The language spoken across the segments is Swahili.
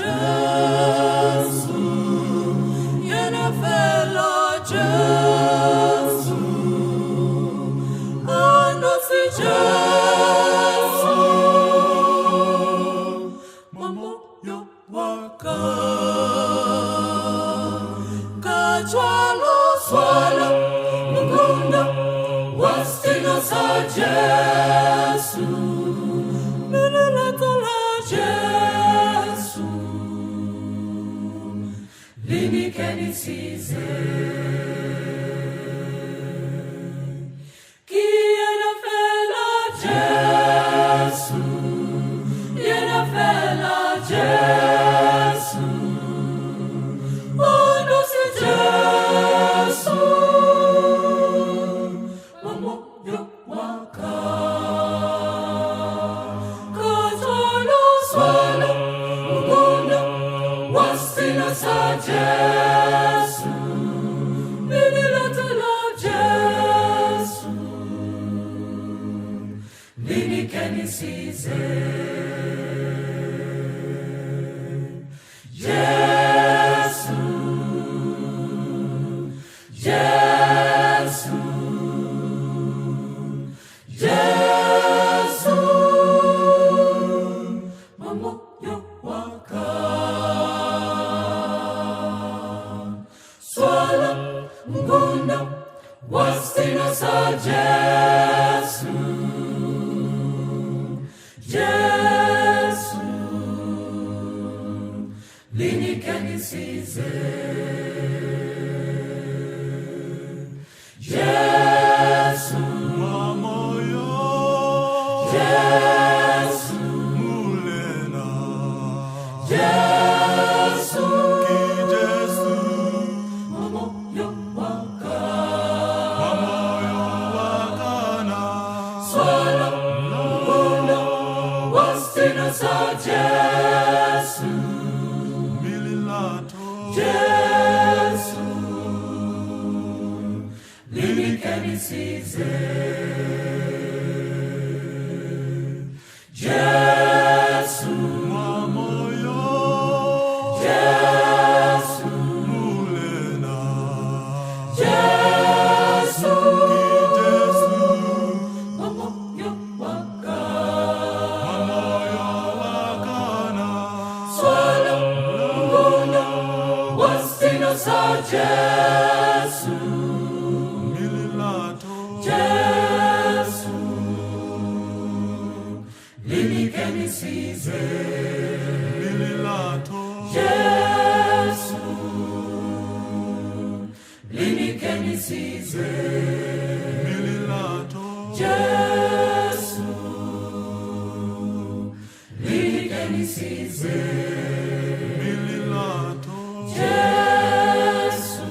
Jesu, Yena Fela Jesu, Anosi Jesu, Mamoyo waka, Kachwalo swala, Mukunda, Wastino sa Jesu, Nunulatola Jesu, Lini kenisize, Yena Fela Jesu, Yena Fela Jesu, Anosi Jesu, Mamoyo waka, Kachalo swala, Mukunda, Wastino sa Jesu, Ninilatala Jesu, Lini kenisize, Jesu, Jesu, Jesu, Mamoyo waka, swala, Mukunda, Wastino sa Jesu, Jesu, Lini kenisize, Jesu, Mamoyo, Jesu, mulena, Jesu, ki Jesu, Mamoyo waka, mamoyo wakana, swala, Mukunda, Wastino sa Jesu, mililato, Jesu, Lini kenisize, Jesu, mamoyo, Jesu, mulena, Jesu, ki Jesu, Mamoyo waka, mamoyo wakana, swala, Mukunda, Wastino sa Jesu, mililato, Jesu, Lini kenisize, mililato, Jesu, Lini kenisize, mililato, Jesu, Lini kenisize, mililato, Jesu,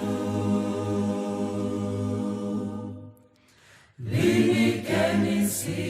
Lini kenisize.